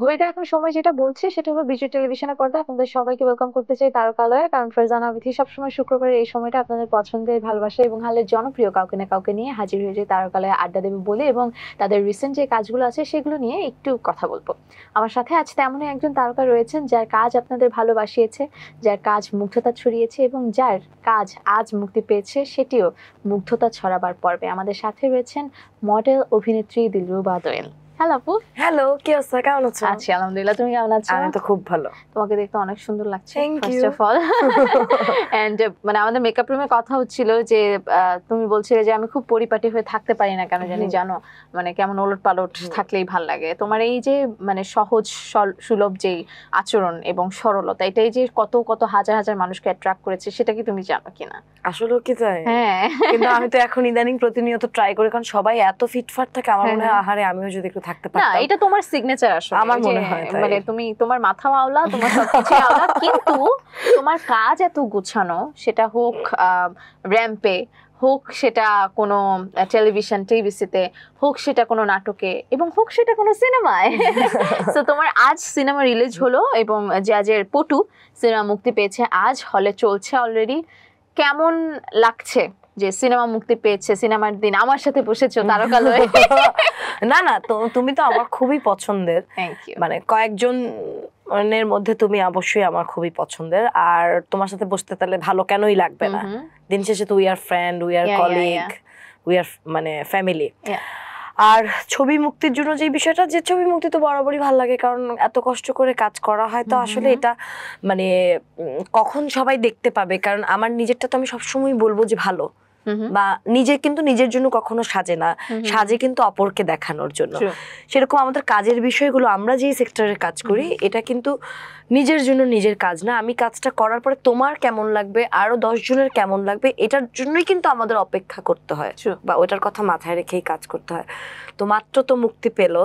ঘড়িটা এখন সময় যেটা বলছে সেটা হলো বিজয় টেলিভিশনের পর্দায় আপনাদের সবাইকে ওয়েলকাম করতে চাই তারকালয়ে। কারণ ফারজানা বিথি সবসময় শুক্রবারের এই সময়টা আপনাদের পছন্দের, ভালোবাসা এবং হালের জনপ্রিয় কাউকে না কাউকে নিয়ে হাজির হয়ে যায় তারকালয়ে আড্ডা দেবে বলে, এবং তাদের রিসেন্ট যে কাজগুলো আছে সেগুলো নিয়ে একটু কথা বলবো। আমার সাথে আজ তেমনই একজন তারকা রয়েছেন যার কাজ আপনাদের ভালোবাসিয়েছে, যার কাজ মুগ্ধতা ছড়িয়েছে এবং যার কাজ আজ মুক্তি পেয়েছে সেটিও মুগ্ধতা ছড়াবার পর্বে। আমাদের সাথে রয়েছেন মডেল অভিনেত্রী দিলরুবা দোয়েল। হ্যালো আপু। হ্যালো, কি অবস্থা, কেমন আছো? আছি আলহামদুলিল্লাহ, তুমি কেমন আছো? আমি তো খুব ভালো। তোমাকে দেখতে অনেক সুন্দর লাগছে Thank first you. Of all. And মানে আমাদের মেকআপ রুমে কথা হচ্ছিল যে তুমি বলছিলে যে আমি খুব পরিপাটি হয়ে থাকতে পারি না, কেন জানি জানো, মানে কেমন ওলটপালট থাকলেই ভাল লাগে। তোমার এই যে মানে সহজ সুলভ যেই আচরণ এবং সরলতা, এটাই যে কত কত হাজার হাজার মানুষকে অ্যাট্রাক্ট করেছে, সেটা কি তুমি জানো কিনা? আসলে কি তাই? হ্যাঁ, কিন্তু আমি তো এখন ইদানিং প্রতিনিয়ত ট্রাই করি, কারণ সবাই এত ফিটফাট থাকে, আমার মনে হয় আহারে আমিও যদি একটু থাকতে না পারতাম। এটা তোমার সিগনেচার আসলে, আমার মনে হয় তাই। মানে তুমি তোমার মাথাও আওলা, তোমার সবকিছু আওলা, কিন্তু তোমার কাজ এত গোছানো, সেটা হোক র্যাম্পে, হোক সেটা কোনো টেলিভিশন টিভিসিতে, হোক সেটা কোনো নাটকে, এবং হোক সেটা কোনো সিনেমায়। তো তোমার আজ সিনেমা রিলিজ হলো এবং জাজের পটু সিনেমা মুক্তি পেয়েছে, আজ হলে চলছে অলরেডি। কেমন লাগছে যে সিনেমা মুক্তি পেয়েছে, সিনেমার দিন আমার সাথে বসেছো তারকালয়ে? না না, তুমি তো আমার খুবই পছন্দের, থ্যাংক ইউ। মানে কয়েকজন এর মধ্যে তুমি অবশ্যই আমার খুবই পছন্দের। আর তোমার সাথে বসতে তাহলে ভালো কেনই লাগবে না? দিন শেষে তো we are friend, we are colleague, we are মানে ফ্যামিলি। আর ছবি মুক্তির জন্য যে বিষয়টা, যে ছবি মুক্তি তো বরাবরই ভালো লাগে, কারণ এত কষ্ট করে কাজ করা হয়, তো আসলে এটা মানে কখন সবাই দেখতে পাবে, কারণ আমার নিজেরটা তো আমি সবসময় বলবো যে ভালো, বা নিজে কিন্তু নিজের জন্য কখনো সাজে না, সাজে কিন্তু অপরকে দেখানোর জন্য। সেরকম আমাদের কাজের বিষয়গুলো, আমরা যেই সেক্টরে কাজ করি, এটা কিন্তু নিজের জন্য নিজের কাজ না। আমি কাজটা করার পরে তোমার কেমন লাগবে, আরো 10 জনের কেমন লাগবে, এটার জন্যই কিন্তু আমাদের অপেক্ষা করতে হয়, বা ওইটার কথা মাথায় রেখেই কাজ করতে হয়। তো মাত্র তো মুক্তি পেলো,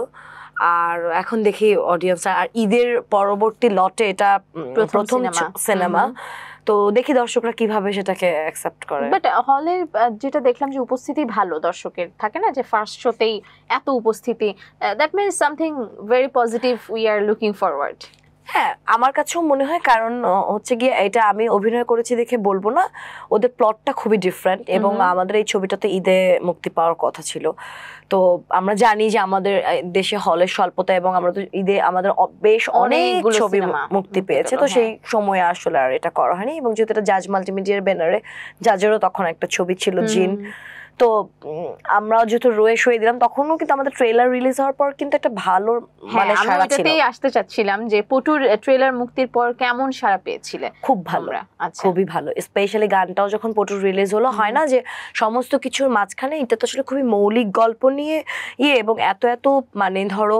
আর এখন দেখি অডিয়েন্স, আর ঈদের পরবর্তী লটে এটা প্রথম সিনেমা, তো দেখি দর্শকরা কিভাবে সেটাকে অ্যাকসেপ্ট করে। বাট হলের যেটা দেখলাম যে উপস্থিতি ভালো, দর্শকের থাকে না যে ফার্স্ট শোতেই এত উপস্থিতি, that means something very positive, we are looking forward. হ্যাঁ, আমার কাছেও মনে হয়, কারণ হচ্ছে গিয়ে এটা আমি অভিনয় করেছি দেখে বলবো না, ওদের প্লটটা খুবই ডিফারেন্ট, এবং আমাদের এই ছবিটাতে ঈদে মুক্তি পাওয়ার কথা ছিল। তো আমরা জানি যে আমাদের দেশে হলের স্বল্পতা, এবং আমরা তো ঈদে আমাদের বেশ অনেক ছবি মুক্তি পেয়েছে, তো সেই সময়ে আসলে আর এটা করা হয়নি। এবং যেহেতু এটা জাজ মাল্টিমিডিয়ার ব্যানারে, জাজেরও তখন একটা ছবি ছিল জিন, তো আমরা যেহেতু রয়ে শুয়ে দিলাম, তখনও কিন্তু আমাদের ট্রেলার রিলিজ হওয়ার পর কিন্তু একটা ভালো মানে সাড়া ছিল। আমি আসতে চাচ্ছিলাম যে পটুর ট্রেলার মুক্তির পর কেমন সাড়া পেয়েছিলে? খুব ভালো, খুবই ভালো। স্পেশালি গানটাও যখন পটুর রিলিজ হলো, হয় না যে সমস্ত কিছুর মাঝখানে এটা তো আসলে খুবই মৌলিক গল্প নিয়ে এবং এত এত মানে ধরো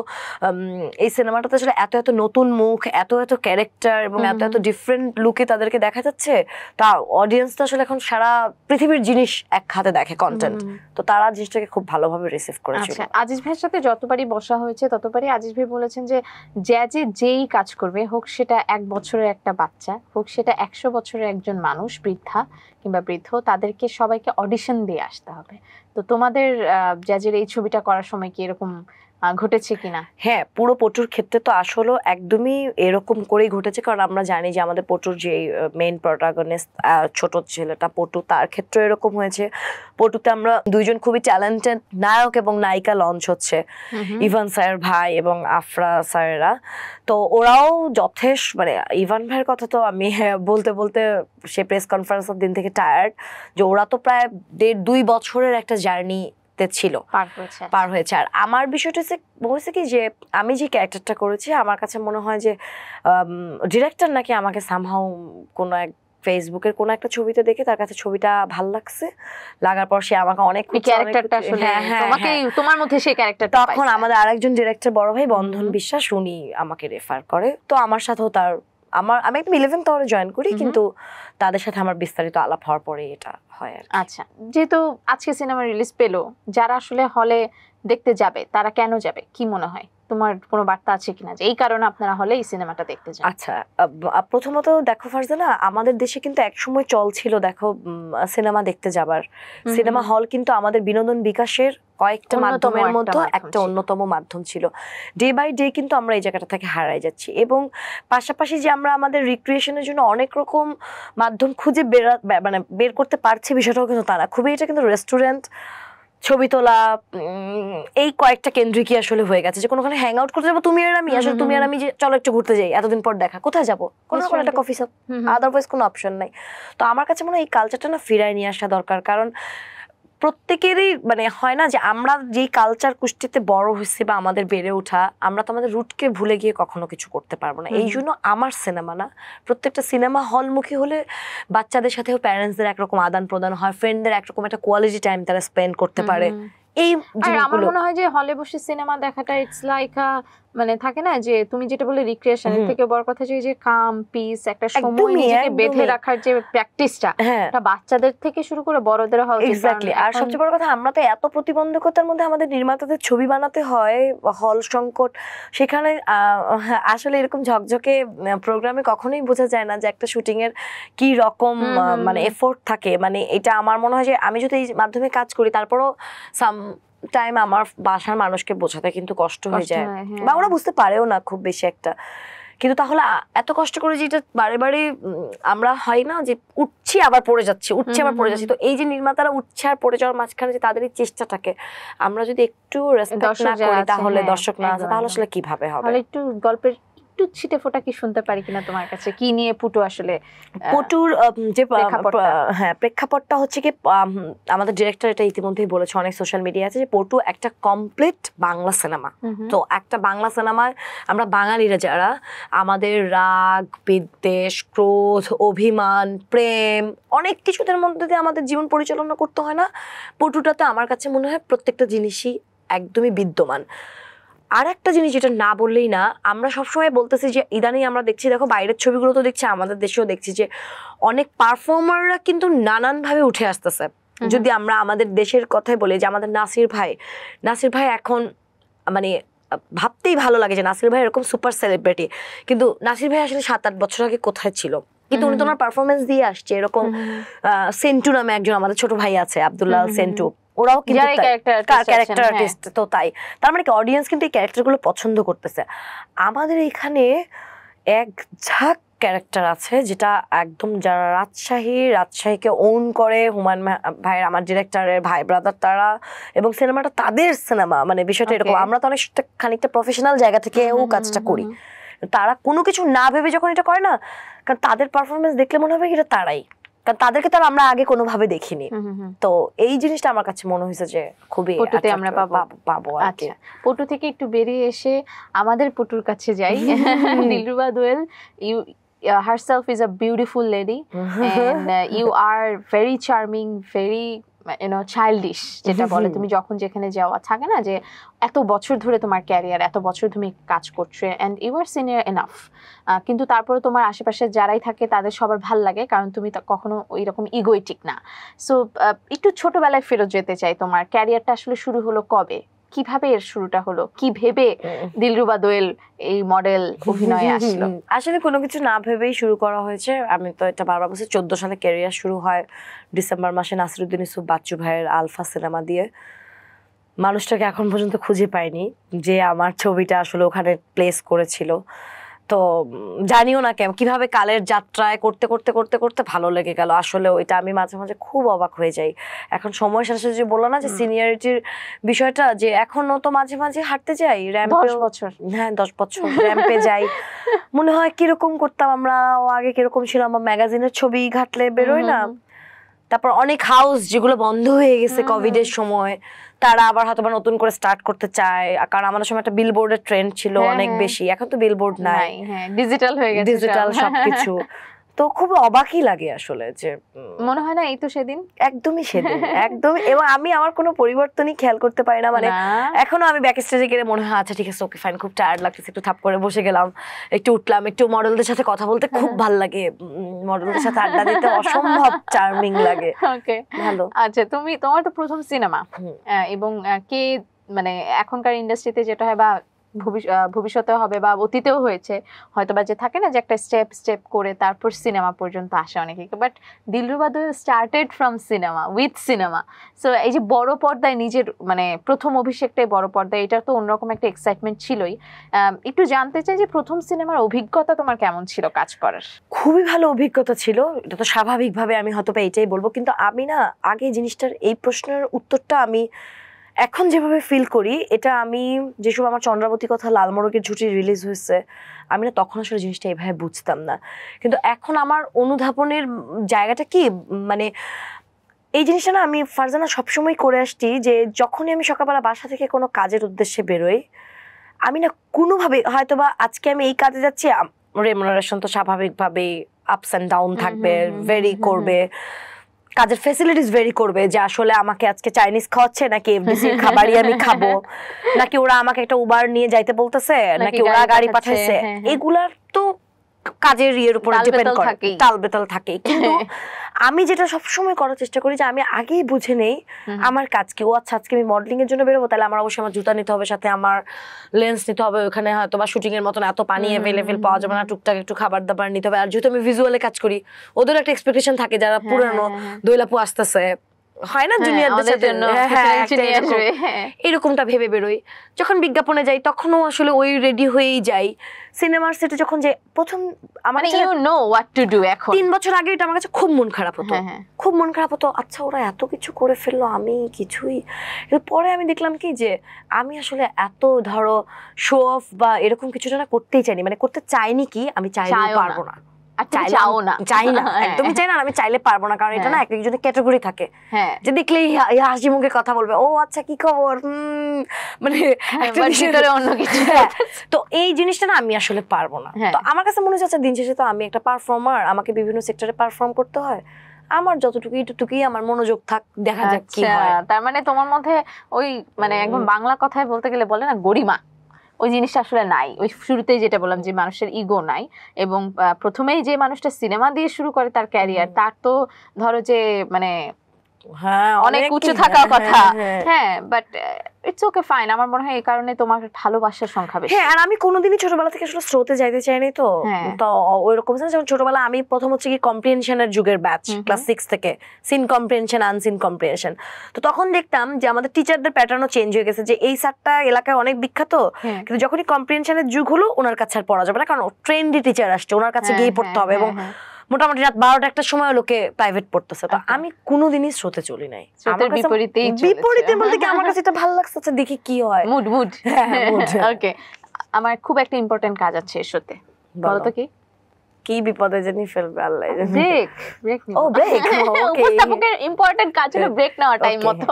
এই সিনেমাটাতে আসলে এত এত নতুন মুখ, এত এত ক্যারেক্টার, এবং এত এত ডিফারেন্ট লুকে তাদেরকে দেখা যাচ্ছে, তা অডিয়েন্স তো আসলে এখন সারা পৃথিবীর জিনিস এক হাতে দেখে, কন্টেন্ট, তো তারা জিনিসটাকে খুব ভালোভাবে রিসিভ করেছিল। আচ্ছা, আজিজ ভাইয়ের সাথে যতবারই বসা হয়েছে ততবারই আজিজ ভাই বলেছেন যে যেই কাজ করবে, হোক সেটা 1 বছরের একটা বাচ্চা, হোক সেটা 100 বছরের একজন মানুষ, বৃদ্ধা কিংবা বৃদ্ধ, তাদেরকে সবাইকে অডিশন দিয়ে আসতে হবে। তো তোমাদের জাজের এই ছবিটা করার সময় কি এরকম ঘটেছে কিনা? হ্যাঁ, পুরো পটুর ক্ষেত্রে তো আসলে একদমই এরকম করেই ঘটেছে, কারণ আমরা জানি যে আমাদের পটুর যে মেইন প্রোটাগনিস্ট ছোট ছেলেটা পটু, তার ক্ষেত্রে এরকম হয়েছে। পটুতে আমরা দুইজন খুবই ট্যালেন্টেড নায়ক এবং নায়িকা লঞ্চ হচ্ছে, ইভান স্যারের ভাই এবং আফরা স্যারেরা, তো ওরাও যথেষ্ট, মানে ইভান ভাইয়ের কথা তো আমি বলতে বলতে সে প্রেস কনফারেন্সের দিন থেকে টায়ার্ড, যে ওরা তো প্রায় 1.5-2 বছরের একটা জার্নি ছিল, পার হয়েছে। আর আমার বিষয়টা হচ্ছে কি, যে আমি যে ক্যারেক্টারটা করেছি, আমার কাছে মনে হয় যে ডিরেক্টর নাকি আমাকে সামহাউ কোনো এক ফেসবুকের কোনো একটা ছবিতে দেখে তার কাছে ছবিটা ভাল লাগছে, লাগার পর সে আমাকে অনেক ক্যারেক্টারটা আসলে তোমার মধ্যে সেই ক্যারেক্টারটা, তখন আমাদের আরেকজন ডিরেক্টর বড় ভাই বন্ধন বিশ্বাস, উনি আমাকে রেফার করে, তো আমার সাথেও তার আমি একদম 11th টাওয়ারে জয়েন করি, কিন্তু তাদের সাথে আমার বিস্তারিত আলাপ হওয়ার পরে এটা হয়। আচ্ছা, যেহেতু আজকে সিনেমা রিলিজ পেলো, যারা আসলে হলে দেখতে যাবে তারা কেন যাবে, কি মনে হয়? তোমার কোনো বার্তা আছে কিনা যে এই কারণে আপনারা হলে এই সিনেমাটা দেখতে যান? আচ্ছা, প্রথমত দেখো ফারজানা, আমাদের দেশে কিন্তু একসময় চল ছিল দেখো সিনেমা দেখতে যাবার, সিনেমা হল কিন্তু আমাদের বিনোদন বিকাশের কয়েকটা মাধ্যমের মধ্যে একটা অন্যতম মাধ্যম ছিল। ডে বাই ডে কিন্তু আমরা এই জায়গাটা থেকে হারাই যাচ্ছি, এবং পাশাপাশি যে আমরা আমাদের রিক্রিয়েশনের জন্য অনেক রকম মাধ্যম খুঁজে মানে বের করতে পারছি, বিষয়টাও কিন্তু তারা খুবই, এটা কিন্তু রেস্টুরেন্ট, ছবি তোলা, এই কয়েকটা কেন্দ্রিকই আসলে হয়ে গেছে। যে কোনোখানে হ্যাং আউট করতে যাবো তুমি আর আমি, আসলে তুমি আর আমি যে চলো একটু ঘুরতে যাই, এতদিন পর দেখা, কোথায় যাবো, কোনো একটা কফি শপ, আদারওয়াইজ কোনো অপশন নাই। তো আমার কাছে মনে হয় এই কালচারটা না ফিরায় নিয়ে আসা দরকার, কারণ প্রত্যেকেরই মানে হয় না যে আমরা যেই কালচার কুষ্টিতে বড় হয়েছি বা আমাদের বেড়ে ওঠা, আমরা তো আমাদের রুটকে ভুলে গিয়ে কখনো কিছু করতে পারবো না। এই জন্য আমার সিনেমা না, প্রত্যেকটা সিনেমা হলমুখী হলে বাচ্চাদের সাথেও প্যারেন্টসদের একরকম আদান প্রদান হয়, ফ্রেন্ডদের একরকম একটা কোয়ালিটি টাইম তারা স্পেন্ড করতে পারে। এই আমার মনে হয় যে হলে বসে সিনেমা দেখাটা ইটস লাইক মানে থাকে না যে তুমি যেটা বলে রিক্রিয়েশন, এর থেকে বড় কথা যে কাম পিস একটা সময় নিজেকে বেঁধে রাখার যে প্র্যাকটিসটা, এটা বাচ্চাদের থেকে শুরু করে বড়দের হওয়া উচিত। এক্স্যাক্টলি। আর সবচেয়ে বড় কথা, আমরা তো এত প্রতিবন্ধকতার মধ্যে আমাদের নির্মাতাদের ছবি বানাতে হয়, হল সংকট, সেখানে আসলে এরকম ঝকঝকে প্রোগ্রামে কখনোই বোঝা যায় না যে একটা শুটিং এর কি রকম মানে এফোর্ট থাকে। মানে এটা আমার মনে হয় যে আমি যদি এই মাধ্যমে কাজ করি, তারপরও টাইম আমার বাসার মানুষকে বোঝাতে কিন্তু কষ্ট হয়ে যায়, বা ওরা বুঝতে পারেও না খুব বেশি একটা। কিন্তু তাহলে এত কষ্ট করে যে এটা বারে বারে আমরা হয় না যে উঠছি আবার পড়ে যাচ্ছি, উঠছি আবার পড়ে যাচ্ছি, তো এই যে নির্মাতারা উঠছে আর পড়ে যাওয়ার মাঝখানে যে তাদের এই চেষ্টাটাকে আমরা যদি একটু রেসপেক্ট না করি, তাহলে দর্শক না আসে, তাহলে আসলে কিভাবে হবে? তাহলে একটু গল্পের একটু ছিটে ফোটা কি শুনতে পারি কিনা তোমার কাছে, কি নিয়ে পুটু আসলে? পুটুর যে প্রেক্ষাপটটা হচ্ছে কি, আমাদের ডিরেক্টর এটা ইতিমধ্যেই বলেছে অনেক সোশ্যাল মিডিয়া আছে, যে পটু একটা কমপ্লিট বাংলা সিনেমা। তো একটা বাংলা সিনেমায় আমরা বাঙালিরা যারা আমাদের রাগ, বিদ্বেষ, ক্রোধ, অভিমান, প্রেম, অনেক কিছুদের মধ্যে দিয়ে আমাদের জীবন পরিচালনা করতে হয় না, পটুটাতে আমার কাছে মনে হয় প্রত্যেকটা জিনিসই একদমই বিদ্যমান। আর একটা জিনিস যেটা না বললেই না, আমরা সবসময় বলতেছি যে ইদানিং আমরা দেখছি, দেখো বাইরের ছবিগুলো তো দেখছি, আমাদের দেশেও দেখছি যে অনেক পারফর্মাররা কিন্তু নানানভাবে উঠে আসতেছে। যদি আমরা আমাদের দেশের কথাই বলি, যে আমাদের নাসির ভাই এখন মানে ভাবতেই ভালো লাগে যে নাসির ভাই এরকম সুপার সেলিব্রিটি, কিন্তু নাসির ভাই আসলে 7-8 বছর আগে কোথায় ছিল, কিন্তু উনি তো ওনার পারফরমেন্স দিয়ে আসছে। এরকম সেন্টু নামে একজন আমাদের ছোট ভাই আছে, আব্দুল্লাহ সেন্টু, ওরাও কিন্তু ক্যারেক্টার আর্টিস্ট। তো তাই তার মানে কি অডিয়েন্স কিন্তু এই ক্যারেক্টারগুলো পছন্দ করতেছে। আমাদের এখানে এক ঝাঁক ক্যারেক্টার আছে যেটা একদম যারা রাজশাহীকে ওন করে, হুমায়ুন ভাইয়ের, আমার ডিরেক্টরের ভাই ব্রাদার তারা, এবং সিনেমাটা তাদের সিনেমা, মানে বিষয়টা এরকম। আমরা তো অনেক খানিকটা প্রফেশনাল জায়গা থেকে ও কাজটা করি, তারা কোনো কিছু না ভেবে যখন এটা করে না, কারণ তাদের পারফরমেন্স দেখলে মনে হবে এটা তারাই, কারণ তাদেরকে তো আমরা আগে কোনোভাবে দেখিনি। তো এই জিনিসটা আমার কাছে মনে হয়েছে যে খুবই পটুতে আমরা পাবো। আচ্ছা, পটু থেকে একটু বেরিয়ে এসে আমাদের পটুর কাছে যাই। দিলরুবা দোয়েল, herself is a beautiful lady and you are very charming, very childish, যেটা বলে তুমি যখন যেখানে যাওয়া থাকে না যে এত বছর ধরে তোমার ক্যারিয়ার, এত বছর তুমি কাজ করছো and you are senior enough, কিন্তু তারপরে তোমার আশেপাশে যারাই থাকে তাদের সবার ভাল লাগে, কারণ তুমি কখনো ওইরকম ইগোইটিক না। সো একটু ছোটবেলায় ফেরত যেতে চাই, তোমার ক্যারিয়ারটা আসলে শুরু হলো কবে, কিভাবে এর শুরুটা হলো, কি ভেবে দিলরুবা দোয়েল এই মডেল অভিনয়ে আসলো? আসলে কোনো কিছু না ভেবেই শুরু করা হয়েছে। আমি তো এটা বারবার বলছি, 14 সালে ক্যারিয়ার শুরু হয় ডিসেম্বর মাসে নাসিরুদ্দিন ইউসুফ বাচ্চু ভাইয়ের আলফা সিনেমা দিয়ে। মানুষটাকে এখন পর্যন্ত খুঁজে পাইনি যে আমার ছবিটা আসলে ওখানে প্লেস করেছিল। তো জানিও না কিভাবে কালের যাত্রায় করতে করতে করতে করতে ভালো লেগে গেল। আসলে ওইটা আমি মাঝে মাঝে খুব অবাক হয়ে যাই। এখন সময়ের সাথে সাথে যে বললো না যে সিনিয়রিটির বিষয়টা, যে এখনো তো মাঝে মাঝে হাঁটতে যাই র্যাম্পে, 10 বছর, হ্যাঁ 10 বছর র্যাম্পে যাই, মনে হয় কিরকম করতাম আমরা আগে, কিরকম ছিলাম, ম্যাগাজিনের ছবি ঘাটলে বেরোয় না। তারপর অনেক হাউস যেগুলো বন্ধ হয়ে গেছে কোভিডের সময়, তারা আবার হয়তো নতুন করে স্টার্ট করতে চায়, কারণ আমাদের সময় একটা বিলবোর্ডের ট্রেন্ড ছিল অনেক বেশি, এখন তো বিলবোর্ড নাই, ডিজিটাল হয়ে গেছে, ডিজিটাল সবকিছু। তো খুব অবাকই লাগে আসলে, যে মনে হয় না এই তো সেদিন, একদমই সেদিন একদমই। এবং আমি আমার কোনো পরিবর্তনই খেয়াল করতে পারি না, মানে এখনো আমি ব্যাক স্টেজে গেলে মনে হয় আচ্ছা ঠিক আছে, ওকে ফাইন, খুব টায়ার্ড লাগতেছে, একটু থাপ করে বসে গেলাম, একটু উঠলাম, একটু মডেলদের সাথে কথা বলতে খুব ভালো লাগে, মডেলদের সাথে আড্ডা দিতে অসম্ভব চার্মিং লাগে। ওকে, ভালো। আচ্ছা, তোমার তো প্রথম সিনেমা, এবং কে মানে এখনকার ইন্ডাস্ট্রিতে যেটা হয় বা ভবিষ্যতে হবে বা অতীতেও হয়েছে হয়তো, বা যে থাকে না যে একটা স্টেপ স্টেপ করে তারপর সিনেমা পর্যন্ত আসে অনেকে, but Dilruba Doel started from cinema, with cinema. So এই যে বড় পর্দায় নিজের মানে প্রথম অভিষেকটাই বড় পর্দায়, এটা তো অন্যরকম একটা এক্সাইটমেন্ট ছিলই। একটু জানতে চাই যে প্রথম সিনেমার অভিজ্ঞতা তোমার কেমন ছিল কাজ করার? খুবই ভালো অভিজ্ঞতা ছিল, এটা তো স্বাভাবিকভাবে আমি হয়তো এইটাই বলবো, কিন্তু আমি না আগে জিনিসটার এই প্রশ্নের উত্তরটা আমি এখন যেভাবে ফিল করি, এটা আমি যেসব আমার চন্দ্রাবতী কথা, লালমোরগের ঝুঁটি রিলিজ হয়েছে, আমি না তখন আসলে জিনিসটা এইভাবে বুঝতাম না, কিন্তু এখন আমার অনুধাবনের জায়গাটা কি, মানে এই জিনিসটা না আমি ফারজানা সবসময় করে আসছি যে যখনই আমি সকালবেলা বাসা থেকে কোনো কাজের উদ্দেশ্যে বেরোই, আমি না কোনোভাবে হয়তোবা আজকে আমি এই কাজে যাচ্ছি, রেমুনারেশন তো স্বাভাবিকভাবেই আপস অ্যান্ড ডাউন থাকবে, ভেরি করবে, কাজের ফ্যাসিলিটিস ভেরি করবে, যে আসলে আমাকে আজকে চাইনিজ খাওয়াচ্ছে নাকি এফডিসির খাবারই আমি খাবো, নাকি ওরা আমাকে একটা উবার নিয়ে যাইতে বলতেছে, নাকি ওরা গাড়ি পাঠাইছে, এগুলার তো কাজের ইয়ের উপর ডিপেন্ড করে, তাল বেতাল থাকে। কিন্তু আমি যেটা সবসময় করার চেষ্টা করি যে আমি আগেই বুঝে নেই আমার কাজ কি। ও আচ্ছা, আজকে আমি মডেলিং এর জন্য বেরোবো, তাহলে আমার অবশ্যই আমার জুতা নিতে হবে, সাথে আমার লেন্স নিতে হবে, ওখানে হয়তো বা শুটিং এর মতন এত পানি অ্যাভেলেবেল পাওয়া যাবে না, টুকটাক একটু খাবার দাবার নিতে হবে। আর যেহেতু আমি ভিজুয়ালে কাজ করি, ওদের একটা এক্সপেকটেশন থাকে যারা পুরানো দোয়েলাপু আসতেছে, হয় না জুনিয়রদের সাথে, এরকমটা ভেবে বেরোই। যখন বিজ্ঞাপনে যাই তখনও আসলে ওই রেডি হয়েই যাই। সিনেমার সেটে যখন যে প্রথম আমার 3 বছর আগে এটা আমার কাছে খুব মন খারাপ হতো, খুব মন খারাপ হতো, আচ্ছা ওরা এত কিছু করে ফেললো, আমি কিছুই। পরে আমি দেখলাম কি যে আমি আসলে এত ধরো শো অফ বা এরকম কিছুটা না করতেই চাইনি, মানে করতে চাইনি কি, আমি চাইলেও পারবো না, চাই না, একদমই চাই না, আমি চাইলে পারবো না, কারণ এটা না একজনের ক্যাটাগরি থাকে যে দেখলেই হাসি মুখে কথা বলবে, ও আচ্ছা কি খবর, মানে অন্য কিছু। তো এই জিনিসটা না আমি আসলে পারবো না। তো আমার কাছে মনে হচ্ছে দিন শেষে তো আমি একটা পারফর্মার, আমাকে বিভিন্ন সেক্টরে পারফর্ম করতে হয়, আমার যতটুকুই টুকুই আমার মনোযোগ থাক, দেখা যাক কি হয়। তার মানে তোমার মধ্যে ওই মানে একদম বাংলা কথায় বলতে গেলে বলে না গরিমা, ওই জিনিসটা আসলে নাই। ওই শুরুতেই যেটা বললাম যে মানুষের ইগো নাই, এবং প্রথমেই যে মানুষটা সিনেমা দিয়ে শুরু করে তার ক্যারিয়ার, তার তো ধরো যে মানে অনেক উচ্চ থাকার কথা, হ্যাঁ, বাট ইটস ওকে ফাইন। আমার মনে হয় এই কারণে তোমার ভালোবাসার সংখ্যা বেশি। হ্যাঁ, আর আমি কোনোদিনই ছোটবেলা থেকে আসলে স্রোতে যাইতে চাইনি, তো তো ওইরকম যেমন ছোটবেলা আমি প্রথম হচ্ছে কি কম্প্রিহেনশনের যুগের ব্যাচ, ক্লাস 6 থেকে সিন কম্প্রিহেনশন, আনসিন কম্প্রিহেনশন। তো তখন দেখতাম যে আমাদের টিচারদের প্যাটার্নও চেঞ্জ হয়ে গেছে, যে এই স্যারটা এলাকায় অনেক বিখ্যাত, কিন্তু যখনই কম্প্রিহেনশনের যুগ হলো ওনার কাছে আর পড়া যাবে না, কারণ ট্রেন্ডি টিচার আসছে, ওনার কাছে গিয়ে পড়তে হবে, এবং মোটামুটি রাত 12টা একটা সময় লোকে প্রাইভেট পড়তেছে। তো আমি কোনোদিনই স্রোতে চলি নাই, বিপরীতে বলতে কি আমার কাছে এটা ভালো লাগছে, আচ্ছা দেখি কি হয়, মুড। ওকে, আমার খুব একটা ইম্পর্টেন্ট কাজ আছে এসোতে, বলো তো কি বিপদে জানি ফেলবে আল্লাহ জানে। ব্রেক ও ব্রেক, ওকে, উপস্থাপকের ইম্পর্টেন্ট কাজ হলো ব্রেক নেওয়া টাইম মতো।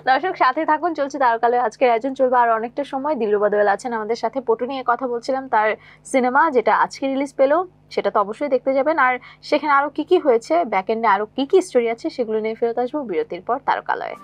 দর্শক সাথে থাকুন, চলছে তারকালয় আজকের আয়োজন, চলবে আর অনেকটা সময়। দিলরুবা দোয়েল আছেন আমাদের সাথে, পটু নিয়ে কথা বলছিলাম, তার সিনেমা যেটা আজকে রিলিজ পেলো সেটা তো অবশ্যই দেখতে যাবেন, আর সেখানে আরো কি কি হয়েছে, ব্যাক এন্ডে আরো কি কি স্টোরি আছে সেগুলো নিয়ে ফেরত আসবো বিরতির পর তারকালয়ে।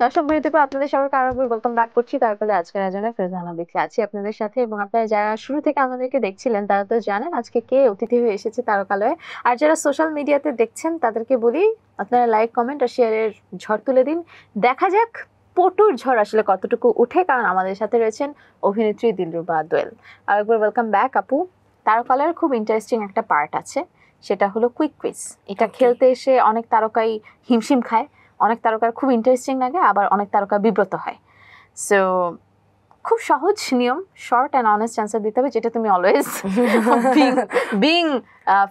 দর্শক বিরতি পর আপনাদের সবাইকে আরো ওয়েলকাম ব্যাক করছি তারপরে আজকের আয়োজনে ফেরজানা দেখছি আছি আপনাদের সাথে, এবং আপনারা যারা শুরু থেকে আমাদেরকে দেখছিলেন তারা তো জানেন আজকে কে অতিথি হয়ে এসেছে তারকালয়ে। আর যারা সোশ্যাল মিডিয়াতে দেখছেন তাদেরকে বলি আপনারা লাইক, কমেন্ট আর শেয়ারের ঝড় তুলে দিন, দেখা যাক পটুর ঝড় আসলে কতটুকু উঠে, কারণ আমাদের সাথে রয়েছেন অভিনেত্রী দিলরুবা দোয়েল। আর একবার ওয়েলকাম ব্যাক আপু। তারকালয়ের খুব ইন্টারেস্টিং একটা পার্ট আছে, সেটা হলো কুইক কুইজ। এটা খেলতে এসে অনেক তারকাই হিমশিম খায়, অনেক তারকার খুব ইন্টারেস্টিং লাগে, আবার অনেক তারকা বিব্রত হয়। সো খুব সহজ নিয়ম, শর্ট অ্যান্ড অনেস্ট অ্যান্সার দিতে হবে, যেটা তুমি always being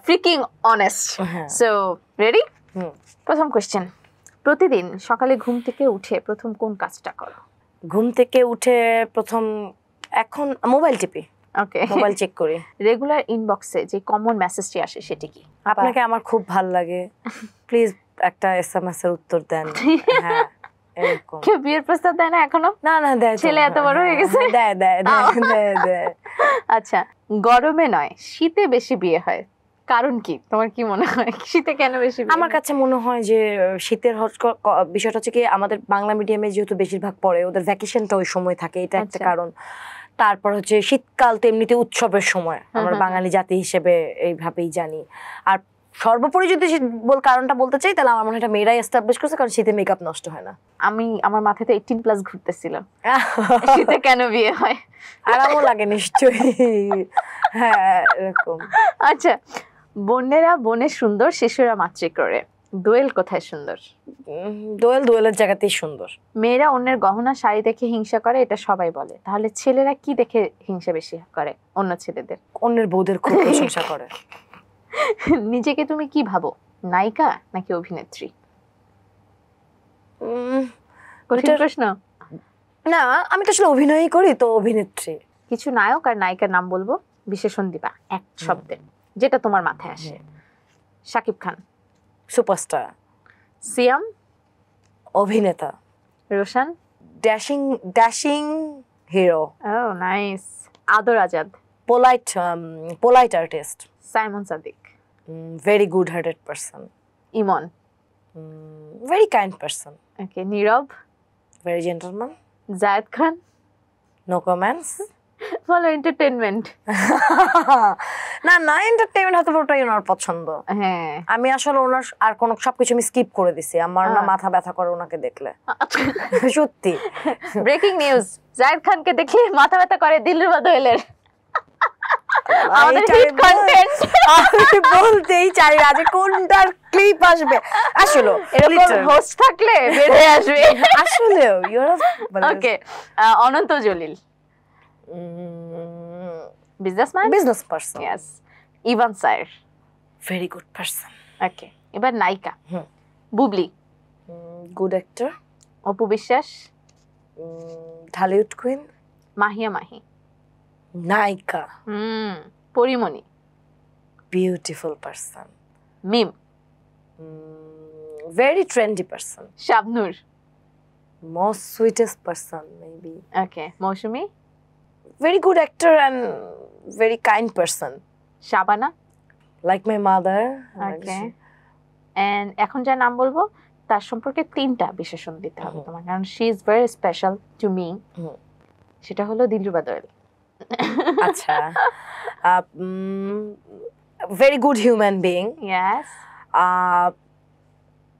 freaking honest. So ready? প্রথম কোয়েশ্চেন, প্রতিদিন সকালে ঘুম থেকে উঠে প্রথম কোন কাজটা করো? ঘুম থেকে উঠে প্রথম এখন মোবাইল টিপি। ওকে, মোবাইল চেক করি। রেগুলার ইনবক্সে যে কমন মেসেজটি আসে সেটি কি? আপনাকে আমার খুব ভালো লাগে, প্লিজ একটা এসএমএস এর উত্তর দেন। হ্যাঁ, এরকম। কেউ বিয়ের প্রস্তাব দেয় না এখনো? না না, দেয়, ছেলে এত বড় হয়ে গেছে। দেয়। আচ্ছা, গরমে নয় শীতে বেশি বিয়ে হয়, কারণ কি তোমার কি মনে হয় শীতে কেন বেশি? আমার কাছে মনে হয় যে শীতের বিষয়টা হচ্ছে কি আমাদের বাংলা মিডিয়ামে যেহেতু বেশিরভাগ পড়ে ওদের ভ্যাকেশনটা ওই সময় থাকে, এটা একটা কারণ। তারপর হচ্ছে শীতকাল তো এমনিতে উৎসবের সময়, আমরা বাঙালি জাতি হিসেবে এইভাবেই জানি। আর সর্বোপরি যদি কারণটা বলতে চাই তাহলে আমার মনে হয় এটা মেয়েরাই এস্টাবলিশ করছে, কারণ শীতে মেকআপ নষ্ট হয় না। আমার মাথায় তো 18+ ঘুরতেছিল শীতে কেন বিয়ে হয়, আরামও লাগে নিশ্চয়ই। হ্যাঁ এরকম। আচ্ছা, বোনেরা বনে সুন্দর, শিশুরা মাতৃ করে, দোয়েল কোথায় সুন্দর? দোয়েলের জায়গাতেই সুন্দর। মেয়েরা অন্যের গহনা শাড়ি দেখে হিংসা করে, এটা সবাই বলে, তাহলে ছেলেরা কি দেখে হিংসা বেশি করে অন্য ছেলেদের? অন্যের বউদের খুব প্রশংসা করে। নিজেকে তুমি কি ভাবো, নায়িকা নাকি অভিনেত্রী? কঠিন প্রশ্ন না, আমি তো আসলে অভিনয়ই করি, তো অভিনেত্রী। কিছু নায়ক আর নায়িকার নাম বলবো, বিশেষণ দিবা এক শব্দে, যেটা তোমার মাথায় আসে। শাকিব খান সুপারস্টার। সিয়াম অভিনেতা। Roshan dashing hero. ও nice. Adar Azad polite artist. Symon Sadik very good hearted person. Emon very kind person. Okay. Nirob very gentleman. Zayed Khan no comments. বলো এন্টারটেইনমেন্ট। না এন্টারটেইনমেন্ট হতে পুরোটাই ওনার পছন্দ। হ্যাঁ আমি আসলে ওনার আর কোন সবকিছু আমি স্কিপ করে দিছি, আমার না মাথা ব্যথা করে ওনাকে দেখলে, সত্যি। ব্রেকিং নিউজ, জায়েদ খানকে দেখলে মাথা ব্যথা করে দিলরুবা দোয়েলের। আমাদের হিট কন্টেন্ট আমি বলতেই চাই না যে কোনটার ক্লিপ আসবে। আসলে এরকম হোস্ট থাকলে বের হয়ে আসবে। আসলে okay. Ananta Jalil business person. Yes. Ivan Sair very good person. Okay. এবার নায়িকা। Bubly good actor. Apu Biswas Dhallywood queen. Mahiya Mahi নায়িকা। Porimoni beautiful person. Mim very trendy person. Shabnur most sweetest person maybe. Okay. Moushumi very good actor and very kind person. Shabana like my mother. Okay. And এখন যা নাম বলবো তার সম্পর্কে 3টা বিশেষণ দিতে হবে তোমার, কারণ she is very special to me. সেটা হলো দিলরুবা দোয়েল। আচ্ছা। very good human being. Yes.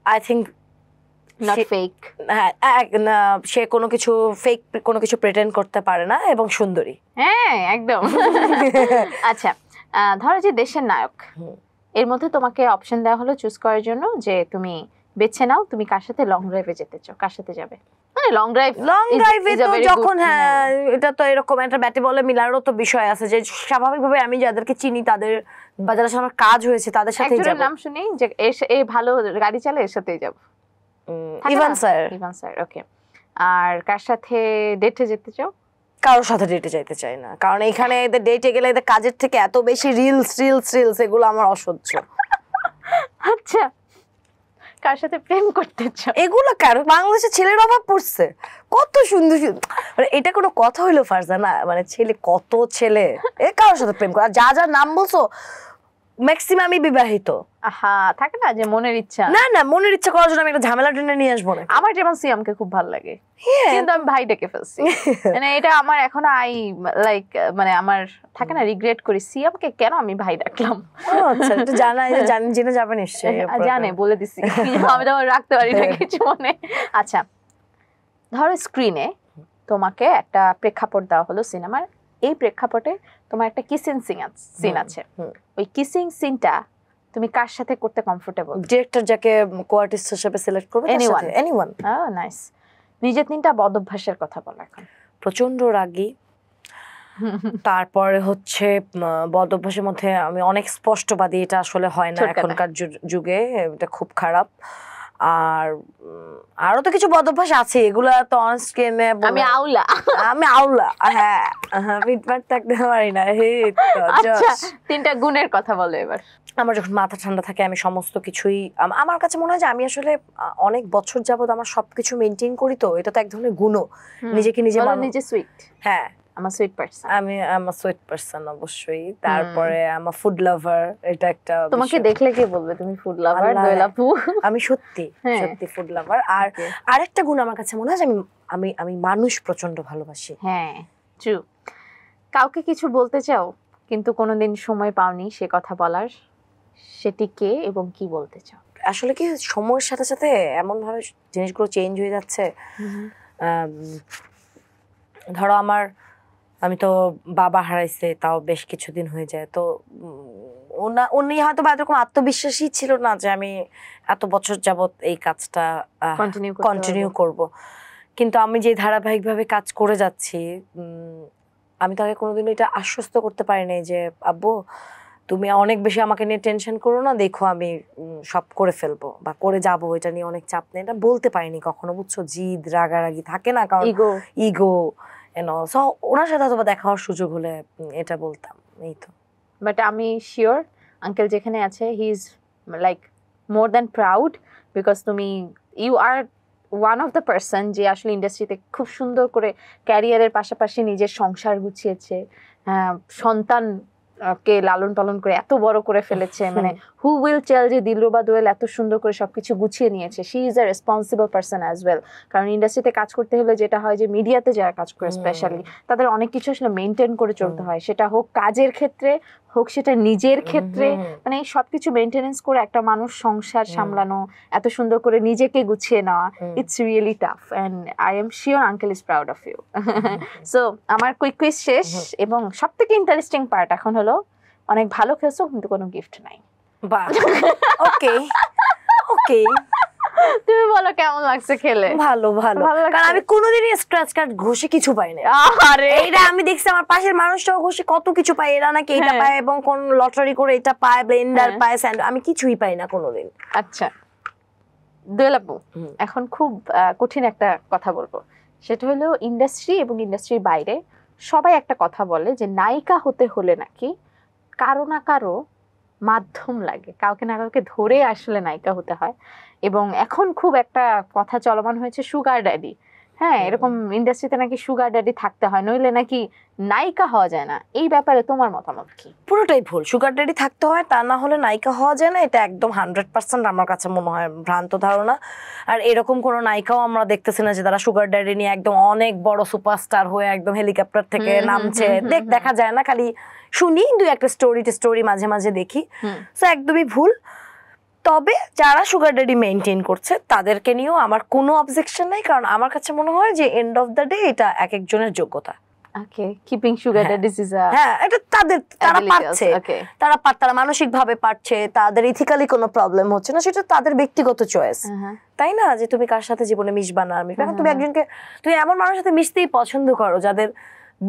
I think not fake. সে কোনো কিছু ফেক কোনো কিছু প্রিটেন্ড করতে পারে না এবং সুন্দরী। হ্যাঁ একদম। আচ্ছা, ধরো যে দেশের নায়ক, এর মধ্যে তোমাকে অপশন দেওয়া হলো চুজ করার জন্য যে তুমি বেছে নাও তুমি কার সাথে লং ড্রাইভে যেতে চাও, কার সাথে যাবে? মানে লং ড্রাইভে তো যখন, হ্যাঁ এটা তো এরকম একটা ব্যাটে বলে মিলারও তো বিষয় আছে যে স্বাভাবিকভাবে আমি যাদেরকে চিনি তাদের বা যাদের সাথে আমার কাজ হয়েছে তাদের সাথেই যাব। নাম শুনি যে এ ভালো গাড়ি চালায়, এর সাথেই যাব। Ivan sir. ওকে। আর কার সাথে ডেটে যেতে চাও? কারোর সাথে ডেটে যাইতে চাই না, কারণ এখানে এদের ডেটে গেলে এদের কাজের থেকে এত বেশি রিলস এগুলো আমার অসহ্য। আচ্ছা, কার সাথে প্রেম করতে চাও? এগুলো কেন? বাংলাদেশে ছেলের অভাব পড়ছে, কত সুন্দর মানে এটা কোনো কথা হইলো ফারজানা? মানে ছেলে কত ছেলে কারোর সাথে প্রেম করে, যা নাম বলছো ম্যাক্সিমামই বিবাহিত। আহা, থাকে না যে মনের ইচ্ছা। না মনের ইচ্ছা করার জন্য আমি একটা ঝামেলা টেনে নিয়ে আসবো না। আমার যেমন সিয়ামকে খুব ভালো লাগে, কিন্তু আমি ভাই ডেকে ফেলছি। মানে এটা আমার এখন মানে আমার থাকে না, রিগ্রেট করি সিয়ামকে কেন আমি ভাই ডাকলাম। আচ্ছা, এটা জেনে যাবে নিশ্চয়ই। জানে, বলে দিছি। আমি তো রাখতে পারি না কিছু মনে। আচ্ছা, ধরো স্ক্রিনে তোমাকে একটা প্রেক্ষাপট দেওয়া হলো সিনেমার, এই প্রেক্ষাপটে তোমার একটা কিসিং সিন আছে, ওই কিসিং সিনটা তুমি কার সাথে করতে কমফোর্টেবল? ডিরেক্টর যাকে কো-আর্টিস্ট হিসেবে সিলেক্ট করবে, এনিওয়ান। নাইস। নিজের 3টা বদ অভ্যাসের কথা বলো এখন। প্রচন্ড রাগী, তারপরে হচ্ছে বদ অভ্যাসের মধ্যে আমি অনেক স্পষ্টবাদী, এটা আসলে হয় না এখনকার যুগে, এটা খুব খারাপ। আর আরো তো কিছু বদ অভ্যাস আছে, এগুলা তো অন স্ক্রিনে আমি আউলা। হ্যাঁ ফিটফাট থাকতে পারি না। আচ্ছা, 3টা গুণের কথা বলো এবার। আমার যখন মাথা ঠান্ডা থাকে আমি সমস্ত কিছুই, আমার কাছে মনে হয় যে আমি আসলে অনেক বছর যাবত আমার সবকিছু মেনটেন করি, তো এটা তো এক ধরনের গুণ। নিজেকে নিজে সুইট। হ্যাঁ, আম আ সুইট পারসন। আমি আম আ সুইট পারসন অবশ্যই। তারপরে আম আ ফুড লাভার, এটা একটা তোমাকে দেখলে কে বলবে তুমি ফুড লাভার দোয়েল আপু? আমি সত্যি সত্যি ফুড লাভার। আর আরেকটা গুণ আমার কাছে মনে হয় যে আমি আমি মানুষ প্রচন্ড ভালোবাসি। হ্যাঁ ট্রু। কাউকে কিছু বলতে চাও কিন্তু কোনোদিন সময় পাওনি সে কথা বলার, সেটি কে এবং কি বলতে চাও? আসলে কি সময়ের সাথে সাথে এমন ভাবে জিনিসগুলো চেঞ্জ হয়ে যাচ্ছে। ধরো আমি তো বাবা হারাইছে তাও বেশ কিছুদিন হয়ে যায়, তো উনি হয়তো বা এরকম আত্মবিশ্বাসী ছিল না যে আমি এত বছর যাবত এই কাজটা কন্টিনিউ করব, কিন্তু আমি যে ধারাবাহিকভাবে কাজ করে যাচ্ছি আমি তাকে কোনোদিন এটা আশ্বস্ত করতে পারি নাই যে আব্বু তুমি অনেক বেশি আমাকে নিয়ে টেনশন করো না, দেখো আমি সব করে ফেলবো বা করে যাবো, এটা নিয়ে অনেক চাপ নেই, এটা বলতে পারিনি কখনো, বুঝছো? জিদ রাগারাগি থাকে না, কারণ ইগো সো ওনার সাথে হয়তো দেখা হওয়ার সুযোগ হলে এটা বলতাম, এই তো। বাট আমি শিওর আঙ্কেল যেখানে আছে he is like more than proud, because তুমি you are one of the person যে আসলে ইন্ডাস্ট্রিতে খুব সুন্দর করে ক্যারিয়ারের পাশাপাশি নিজের সংসার গুছিয়েছে, সন্তান কে লালন পালন করে এত বড় করে ফেলেছে। মানে হু উইল টেল যে দিলরুবা দোয়েল এত সুন্দর করে সবকিছু গুছিয়ে নিয়েছে। She is a responsible person as well. কারণ ইন্ডাস্ট্রিতে কাজ করতে হলে যেটা হয় যে মিডিয়াতে যারা কাজ করে স্পেশালি তাদের অনেক কিছু আসলে মেনটেন করে চলতে হয়, সেটা হোক কাজের ক্ষেত্রে হোক সেটা নিজের ক্ষেত্রে, মানে সবকিছু মেনটেনেন্স করে একটা মানুষ সংসার সামলানো, এত সুন্দর করে নিজেকে গুছিয়ে নেওয়া, it's really tough and I am sure uncle is proud of you. So আমার কুইজ শেষ এবং সব থেকে ইন্টারেস্টিং পার্ট এখন হলো অনেক ভালো খেলছো কিন্তু কোনো গিফট নাই। বাহ, ওকে ওকে, তুমি বলো কেমন লাগছে খেলে? ভালো ভালো, কারণ আমি কোনোদিনই স্ক্র্যাচ কার্ড ঘষে কিছু পাই না। আরে এইটা আমি দেখছি আমার পাশের মানুষটাও ঘষে কত কিছু পায়, এরা নাকি এটা পায় এবং কোন লটারি করে এটা পায়, ব্লেন্ডার পায়, স্যান্ড, আমি কিছুই পাই না কোনোদিন। আচ্ছা দোয়েল আপু, এখন খুব কঠিন একটা কথা বলবো, সেটা হলো ইন্ডাস্ট্রি এবং ইন্ডাস্ট্রির বাইরে সবাই একটা কথা বলে যে নায়িকা হতে হলে নাকি কারো না কারো মাধ্যম লাগে, কাউকে না কাউকে ধরে আসলে নায়িকা হতে হয়। এবং এখন খুব একটা কথা চলমান হয়েছে সুগার ড্যাডি। হ্যাঁ, এরকম ইন্ডাস্ট্রিতে নাকি সুগার ড্যাডি থাকতে হয়, নইলে নাকি নায়িকা হওয়া যায় না। এই ব্যাপারে তোমার মতামত কি? পুরোটাই ভুল। সুগার ড্যাডি থাকতে হয়, তা না হলে নায়িকা হওয়া যায় না, এটা একদম 100% আমার কাছে মনে হয় ভ্রান্ত ধারণা। আর এরকম কোনো নায়িকাও আমরা দেখতেছি না যে তারা সুগার ড্যাডি নিয়ে একদম অনেক বড় সুপারস্টার হয়ে একদম হেলিকপ্টার থেকে নামছে, দেখা যায় না, খালি শুনি দুই একটা স্টোরি মাঝে মাঝে দেখি। সো একদমই ভুল। তবে যারা সুগার ড্যাডি মেইনটেইন করছে তাদেরকে নিয়েও আমার কোনো অবজেকশন নাই, কারণ আমার কাছে মনে হয় যে এন্ড অফ দ্য ডে এটা এক একজনের যোগ্যতা। Okay, keeping sugar daddies is a, হ্যাঁ, এটা তারা পারছে, তারা মানসিকভাবে পারছে, তাদের ইথিক্যালি কোনো প্রবলেম হচ্ছে না, সেটা তাদের ব্যক্তিগত চয়েস, তাই না? যে তুমি কার সাথে জীবনে মিশবা না মিশবা, তুমি একজনকে, তুমি এমন মানুষের সাথে মিশতেই পছন্দ করো যাদের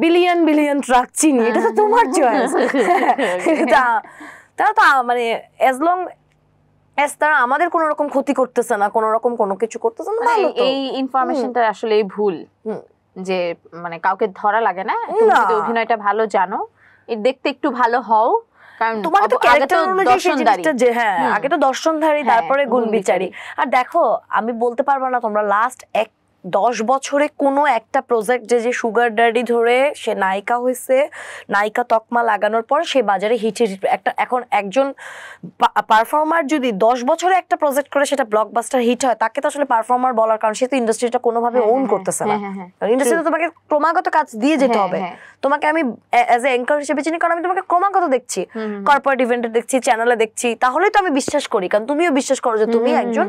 বিলিয়ন বিলিয়ন ট্রাক চিনি, এটা তো তোমার চয়েস। তারা তো মানে অ্যাজ লং তারা আমাদের কোনো রকম ক্ষতি করতেছে না, কোনো রকম কোনো কিছু করতেছে না, এই ইনফরমেশনটা আসলে ভুল যে মানে কাউকে ধরা লাগে না। তুমি যদি অভিনয়টা ভালো জানো, দেখতে একটু ভালো হও, কারণ তোমার তো ক্যারেক্টার অনুযায়ী সেই জিনিসটা যে হ্যাঁ আগে তো দর্শনধারী, তারপরে গুণ বিচারী। আর দেখো আমি বলতে পারবো না তোমরা লাস্ট 10 বছরে কোনো একটা প্রজেক্ট যে সুগার ড্যাডি ধরে সে নায়িকা হয়েছে, নায়িকা তকমা লাগানোর পর সে বাজারে হিটের একটা, এখন একজন পারফর্মার যদি 10 বছরে একটা প্রজেক্ট করে সেটা ব্লকবাস্টার হিট হয়, তাকে তো আসলে পারফর্মার বলার, কারণ সে তো ইন্ডাস্ট্রিটা কোনোভাবে ওন করতেছে না। ইন্ডাস্ট্রিতে তোমাকে ক্রমাগত কাজ দিয়ে যেতে হবে। তোমাকে আমি অ্যাজ এ অ্যাঙ্কার হিসেবে চিনি, কারণ আমি তোমাকে ক্রমাগত দেখছি, কর্পোরেট ইভেন্টে দেখছি, চ্যানেলে দেখছি, তাহলেই তো আমি বিশ্বাস করি, কারণ তুমিও বিশ্বাস করো যে তুমি একজন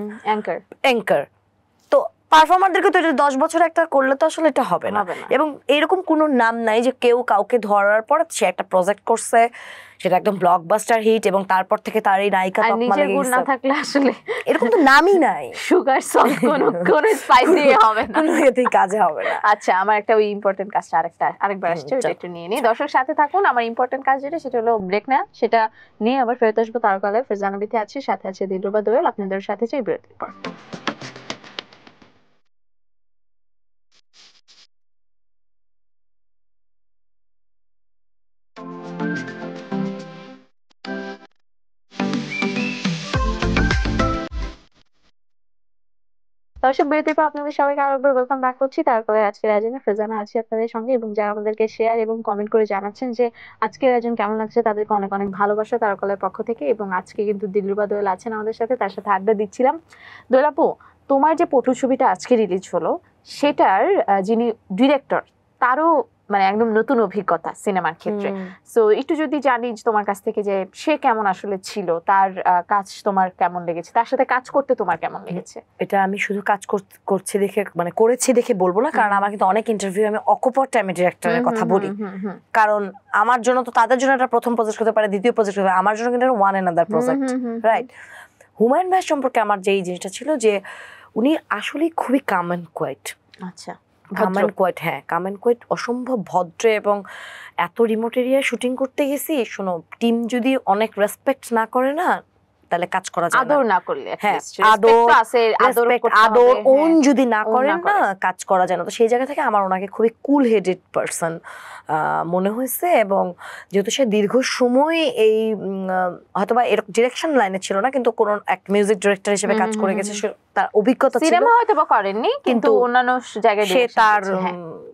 অ্যাঙ্কার। তো পারফর্মারদেরকে তো এটা 10 বছর একটা করলে তো আসলে এটা হবে না। এবং এরকম কোনো নাম নাই যে কেউ কাউকে ধরার পর সে একটা প্রজেক্ট করছে, সেটা একদম ব্লকবাস্টার হিট এবং তারপর থেকে তার এই নায়িকা তকমা লেগে গেছে, না থাকলে আসলে এরকম তো নামই নাই। সুগার সং কোনো স্পাইসি হবে না, কোনো এতেই কাজে হবে না। আচ্ছা, আমার একটা ওই ইম্পর্টেন্ট কাজটা আরেকবার আসছে, ওটা একটু নিয়ে নিই। দর্শক সাথে থাকুন। আমার ইম্পর্টেন্ট কাজ যেটা সেটা হলো ব্রেক না, সেটা নিয়ে আবার ফেরত আসবো তারকালে। ফারজানা বিথি আছে, সাথে আছে দিলরুবা দোয়েল, আপনাদের সাথে চাই বিরতির পর। দর্শক বিরতির পর আপনাদের সবাইকে আরেকবার ওয়েলকাম ব্যাক করছি। তারপরে আজকের আয়োজনে ফারজানা আছি আপনাদের সঙ্গে, এবং যারা আমাদেরকে শেয়ার এবং কমেন্ট করে জানাচ্ছেন যে আজকের আয়োজন কেমন লাগছে, তাদেরকে অনেক অনেক ভালোবাসা তারকালের পক্ষ থেকে। এবং আজকে কিন্তু দিলরুবা দোয়েল আছেন আমাদের সাথে, তার সাথে আড্ডা দিচ্ছিলাম। দোয়েল আপু, তোমার যে পটু ছবিটা আজকে রিলিজ হলো, সেটার যিনি ডিরেক্টর, তারও মানে একদম নতুন অভিজ্ঞতা সিনেমার ক্ষেত্রে। সো একটু যদি জানি তোমার কাছ থেকে যে সে কেমন আসলে ছিল, তার কাজ তোমার কেমন লেগেছে, তার সাথে কাজ করতে তোমার কেমন লেগেছে? এটা আমি শুধু কাজ করছি দেখে মানে করেছি দেখে বলবো না, কারণ আমার কিন্তু অনেক ইন্টারভিউ আমি অকপট টাইমে ডিরেক্টরের কথা বলি, কারণ আমার জন্য তো তাদের জন্য একটা প্রথম প্রজেক্ট হতে পারে, দ্বিতীয় প্রজেক্ট হতে পারে, আমার জন্য কিন্তু one another project, right? Humayun ভাই সম্পর্কে আমার যে এই জিনিসটা ছিল যে উনি আসলে খুবই কাম অ্যান্ড কোয়াইট। আচ্ছা, কাম অ্যান্ড কোয়াইট, হ্যাঁ কাম অ্যান্ড কোয়াইট, অসম্ভব ভদ্র। এবং এত রিমোট এরিয়ায় শুটিং করতে গেছি, শোনো টিম যদি অনেক রেসপেক্ট না করে না, তাহলে কাজ করা যায় না। আদর না করলে, হ্যাঁ আদর ওন যদি না করেন না, কাজ করা যায় না। তো সেই জায়গা থেকে আমার ওনাকে খুবই কুল হেডেড পারসন মনে হয়েছে। এবং যেহেতু সে দীর্ঘ সময় এই হয়তোবা এরকম ডিরেকশন লাইনে ছিল না, কিন্তু কোন এক মিউজিক ডিরেক্টর হিসেবে কাজ করে গেছে, তার অভিজ্ঞতা ছিল। সিনেমা হয়তোবা করেননি, কিন্তু অন্যান্য জায়গায় সে তার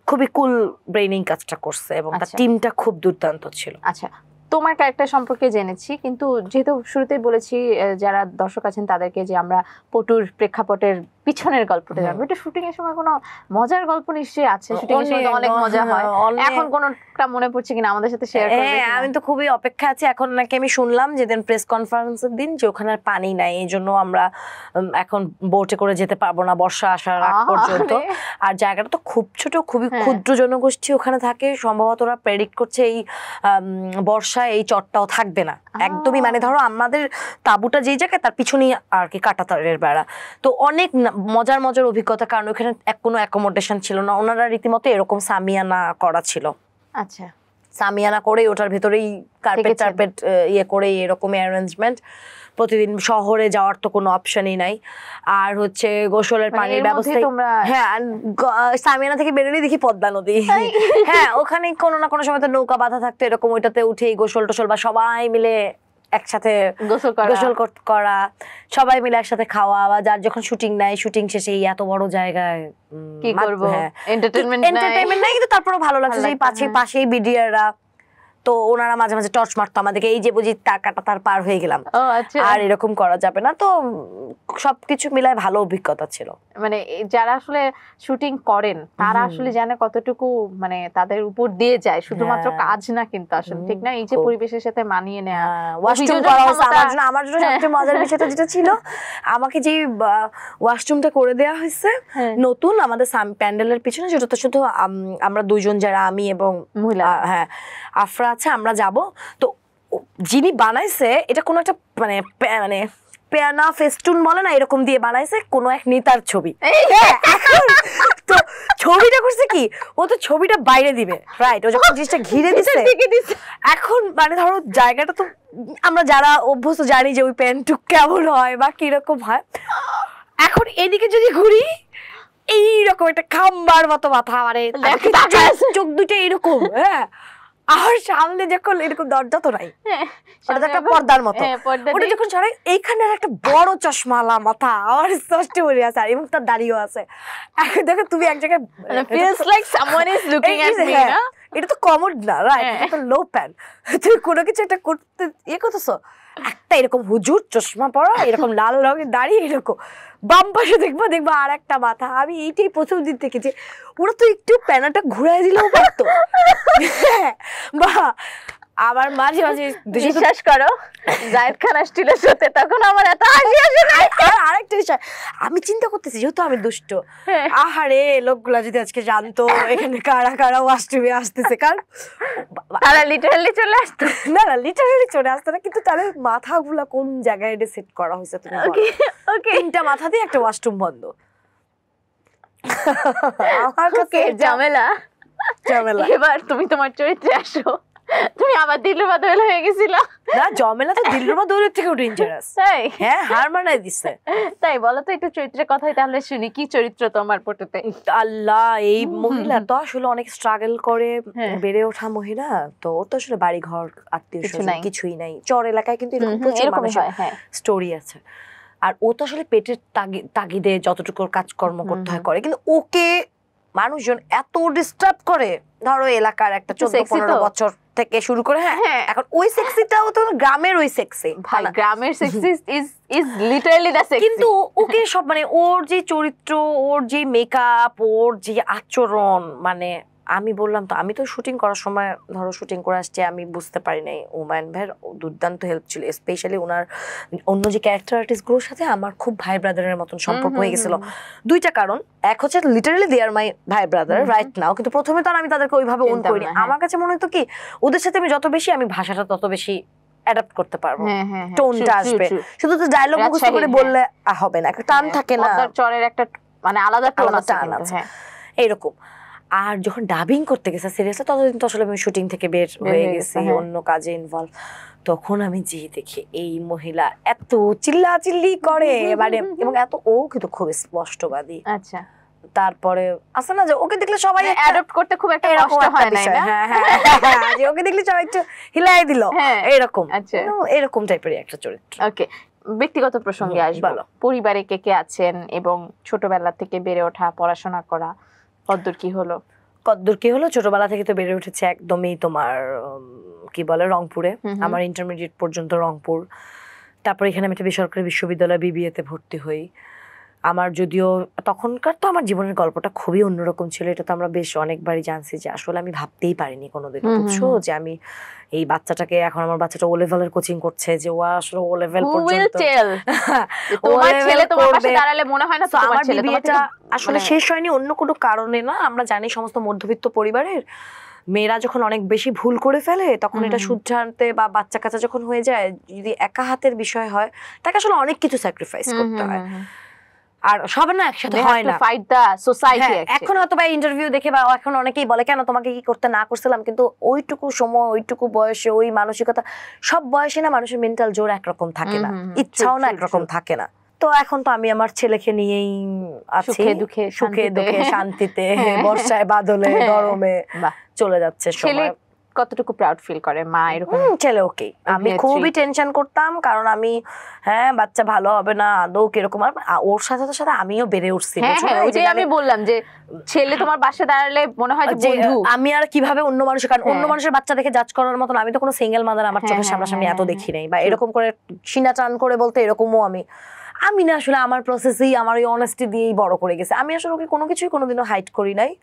খুবই কুল ব্রেইনিং কাজটা করছে, এবং তার টিমটা খুব দুর্দান্ত ছিল। আচ্ছা, তোমার ক্যারেক্টার সম্পর্কে জেনেছি, কিন্তু যেহেতু শুরুতেই বলেছি যারা দর্শক আছেন তাদেরকে যে আমরা পটুর প্রেক্ষাপটের পিছনের গল্পটা জানবো, এটা শুটিং এর সময় কোনো মজার গল্প নিশ্চয়ই আছে? শুটিং এর সময় অনেক মজা হয়, এখন কোনটা মনে পড়ছে কিনা আমাদের সাথে শেয়ার করবে? হ্যাঁ, আমি তো খুবই অপেক্ষা আছি। এখন নাকি আমি শুনলাম যেদিন প্রেস কনফারেন্সের দিন, যে ওখানে আর পানি নাই, এই জন্য আমরা এখন বোটে করে যেতে পারবো না বর্ষা আসার আগ পর্যন্ত। আর জায়গাটা তো খুব ছোট, খুবই ক্ষুদ্র জনগোষ্ঠী ওখানে থাকে, সম্ভবত ওরা প্রেডিক্ট করছে এই বর্ষা এই চটটাও থাকবে না একদমই। মানে ধরো আমাদের তাঁবুটা যেই জায়গায়, তার পিছনেই আর কি কাঁটাতারের বেড়া। তো অনেক মজার মজার অভিজ্ঞতা, কারণ ওখানে কোনো অ্যাকোমোডেশন ছিল না, ওনারা রীতিমতো এরকম সামিয়ানা করা ছিল। আচ্ছা, সামিয়ানা করে ওটার ভেতরেই কার্পেট টার্পেট ইয়ে করে এরকমই অ্যারেঞ্জমেন্ট। প্রতিদিন শহরে যাওয়ার তো কোনো অপশনই নাই। আর হচ্ছে গোসলের পানির ব্যবস্থা, হ্যাঁ সামিয়ানা থেকে বেরোলেই দেখি পদ্মা নদী। হ্যাঁ, ওখানে কোনো না কোনো সময় তো নৌকা বাঁধা থাকতো, এরকম ওইটাতে উঠেই গোসল টোসল, বা সবাই মিলে একসাথে গোসল করা, সবাই মিলে একসাথে খাওয়া, বা যার যখন শুটিং নাই, শুটিং শেষে এত বড় জায়গায় কি করব, এন্টারটেইনমেন্ট নাই, কিন্তু তারপরও ভালো লাগছে যে পাশেই বিডিআররা, তো ওনারা মাঝে মাঝে টর্চ মারতো আমাদেরকে, এই যে বুঝি তার কাটা তার পার হয়ে গেলাম, আর এরকম করা যাবে না। তো সবকিছু মিলায় ভালো অভিজ্ঞতা ছিল। মানে যারা আসলে শুটিং করেন তারা আসলে জানে কতটুকু মানে তাদের উপর দিয়ে যায়, শুধুমাত্র কাজ না কিন্তু আসলে, ঠিক না? এই যে পরিবেশের সাথে মানিয়ে নেওয়া, ওয়াশরুম করা হয়েছে আমার জন্য সবচেয়ে মজার বিষয়টা যেটা ছিল, আমাকে যে ওয়াশরুমটা করে দেওয়া হয়েছে নতুন আমাদের প্যান্ডেলের পিছনে, যেটা তো শুধু আমরা দুইজন, যারা আমি এবং হ্যাঁ আফরা আছে, আমরা যাব। তো যিনি বানাইছে এটা কোনো একটা মানে মানে পেয়ানা ফেস্টুন বলে না, এরকম দিয়ে বানাইছে কোনো এক নেতার ছবি। তো ছবিটা করছে কি, ও তো ছবিটা বাইরে দিবে, রাইট? ও যখন জিনিসটা ঘিরে দিছে, এখন মানে ধরো জায়গাটা তো আমরা যারা অভ্যস্ত জানি যে ওই প্যান্টুক কেমন হয় বা কিরকম হয়। এখন এদিকে যদি ঘুরি, এইরকম একটা খাম্বার মতো মাথা, মানে চোখ দুটো এরকম, হ্যাঁ, আর সামনে যখন এরকম দরজা তো নাই, ওটা একটা পর্দার মতো, ওটা যখন ছড়াই এইখানে একটা বড় চশমালা মাথা, আর স্পষ্ট হয়ে আছে, এবং তার দাড়িও আছে। এখন দেখো তুমি এক জায়গায় feels like someone is looking at me, না? এটা তো কমোড না, রাইট? এটা তো লো প্যান। তুমি কোনো কিছু একটা করতে করতেছো, একটা এরকম হুজুর চশমা পরা, এরকম লাল রঙের দাড়ি, এরকম বাম পাশে দেখবা আর একটা মাথা। আমি এইটাই প্রথম দিন থেকে যে ওরা তো একটু প্যানাটা ঘুরাই দিলেও পারতো। বা আমার মাঝে মাঝে বিশ্বাস করো, জায়েদ খান আসছিল সাথে, তখন আমার এত হাসি আসে না। আরেকটা বিষয় আমি চিন্তা করতেছি, যেহেতু আমি দুষ্ট, আহারে লোকগুলা যদি আজকে জানতো এখানে কারা কারা ওয়াশরুমে আসতেছে, কারণ তারা লিটারালি চলে আসতো। না লিটারালি চলে আসতো না, কিন্তু তাদের মাথাগুলা কোন জায়গায় এটা সেট করা হয়েছে তুমি বলো? তিনটা মাথা দিয়ে একটা ওয়াশরুম বন্ধ। আমার কাছে ঝামেলা। এবার তুমি তোমার চরিত্রে আসো, তুমি আবার দিলরুবা দোয়েল হয়ে গেছিল। না, ঝামেলা তো দিলরুবা দোয়েলের থেকেও ডেঞ্জারাস। তাই? হ্যাঁ, হার মানাই দিছে। তাই বলো তো একটু চরিত্রের কথাই তাহলে শুনি, কি চরিত্র তোমার পটুতে? আল্লাহ, এই মহিলা তো আসলে অনেক স্ট্রাগল করে বেড়ে ওঠা মহিলা, তো ওর তো আসলে বাড়ি ঘর আত্মীয় স্বজন কিছুই নাই, চর এলাকায় কিন্তু এরকম প্রচুর মানুষের স্টোরি আছে। আর ও তো আসলে পেটের তাগিদে যতটুকু কাজকর্ম করতে হয় করে, কিন্তু ওকে মানুষজন এত ডিস্টার্ব করে, ধরো এলাকার একটা 14-15 বছর থেকে শুরু করে। হ্যাঁ, এখন ওই সেক্সিটাও তো গ্রামের ওই সেক্সি, ভাই গ্রামের sexy is literally the sexy. কিন্তু ওকে সব মানে ওর যে চরিত্র, ওর যে মেকআপ, ওর যে আচরণ, মানে আমি বললাম তো, আমি তো শুটিং করার সময় ধরো শুটিং করে আসছি, আমি বুঝতে পারি নাই। হুমায়ুন ভাইয়ের দুর্দান্ত হেল্প ছিল, স্পেশালি ওনার অন্য যে ক্যারেক্টার আর্টিস্টগুলোর সাথে আমার খুব ভাই ব্রাদারের মতন সম্পর্ক হয়ে গেছিল। দুইটা কারণ, এক হচ্ছে লিটারালি দে আর মাই ভাই ব্রাদার রাইট নাও, কিন্তু প্রথমে তো আমি তাদেরকে ওইভাবে ওন করিনি। আমার কাছে মনে হতো কি ওদের সাথে আমি যত বেশি আমি ভাষাটা তত বেশি অ্যাডাপ্ট করতে পারবো, টোনটা আসবে। শুধু তো ডায়লগ মুখস্থ করে বললে হবে না, একটা টান থাকে না, চরের একটা মানে আলাদা টোন আছে এইরকম। আর যখন ডাবিং করতে গেছে সিরিয়াসলি, ততদিন তো আসলে আমি শুটিং থেকে বের হয়ে গেছি, অন্য কাজে ইনভলভ। তখন আমি যে দেখি এই মহিলা এত চিল্লাচিল্লি করে মানে, এবং এত ও কিন্তু খুব স্পষ্টবাদী। আচ্ছা, তারপরে আছে না যে ওকে দেখলে সবাই অ্যাডপ্ট করতে খুব একটা কষ্ট হয় না, হ্যাঁ যে ওকে দেখলে সবাই একটু হিলাই দিল এরকম। আচ্ছা, এরকম টাইপের একটা চরিত্র। ওকে, ব্যক্তিগত প্রসঙ্গে আসবো। পরিবারে কে কে আছেন এবং ছোটবেলা থেকে বেড়ে ওঠা, পড়াশোনা করা কদ্দূর কি হলো? ছোটবেলা থেকে তো বেড়ে উঠেছে একদমই তোমার কি বলে রংপুরে। আমার ইন্টারমিডিয়েট পর্যন্ত রংপুর। তারপর এখানে আমি একটা বেসরকারি বিশ্ববিদ্যালয় বিবিএতে ভর্তি হই। আমার যদিও তখনকার তো আমার জীবনের গল্পটা খুবই অন্যরকম ছিল, এটা তো আমরা বেশ অনেকবারই জানছি যে আসলে আমি ভাবতেই পারিনি কোনোদিন, বুঝছো, যে আমি এই বাচ্চাটাকে, এখন আমার বাচ্চাটা ও লেভেলের কোচিং করছে, যে ও আসলে ও লেভেল পর্যন্ত তোমার ছেলে তোমার পাশে দাঁড়ালে মনে হয় না তো আমার ছেলে। বিয়েটা আসলে শেষ হয়নি অন্য কোনো কারণে না। আমরা জানি সমস্ত মধ্যবিত্ত পরিবারের মেয়েরা যখন অনেক বেশি ভুল করে ফেলে তখন এটা শুধরাতে বা বাচ্চা কাচ্চা যখন হয়ে যায়, যদি একা হাতের বিষয় হয় তাকে আসলে অনেক কিছু স্যাক্রিফাইস করতে হয়, আর সব না একসাথে হয় না। ফাইট দা সোসাইটি। এখন হয়তো বা ইন্টারভিউ দেখে বা এখন অনেকেই বলে কেন তোমাকে কি করতে না করছিলাম, কিন্তু ওইটুকু সময় ওইটুকু বয়সে ওই মানসিকতা, সব বয়সে না মানুষের মেন্টাল জোর একরকম থাকে না, ইচ্ছাও না একরকম থাকে না। তো এখন তো আমি আমার ছেলেকে নিয়েই আছি, সুখে দুঃখে শান্তিতে, বর্ষায় বাদলে গরমে চলে যাচ্ছে সময়। কতটুকু প্রাউড ফিল করে মা এরকম? ছেলে ওকে, আমি খুবই টেনশন করতাম, কারণ আমি বাচ্চা ভালো হবে না আদৌ কিরকম, আর ওর সাথে সাথে আমিও বেড়ে উঠছি। আমি বললাম যে ছেলে তোমার পাশে দাঁড়ালে মনে হয় যে বন্ধু। আমি আর কিভাবে অন্য মানুষের, কারণ অন্য মানুষের বাচ্চা দেখে জাজ করার মতন আমি তো কোনো সিঙ্গেল মাদার আমার চোখের সামনাসামনি এত দেখি নাই, বা এরকম করে সিনা টান করে বলতে এরকমও আমি না আসলে আমার প্রসেসেই আমার ওই অনেস্টি দিয়েই বড় করে গেছে। আমি আসলে ওকে কোনো কিছুই কোনোদিনও হাইড করি নাই।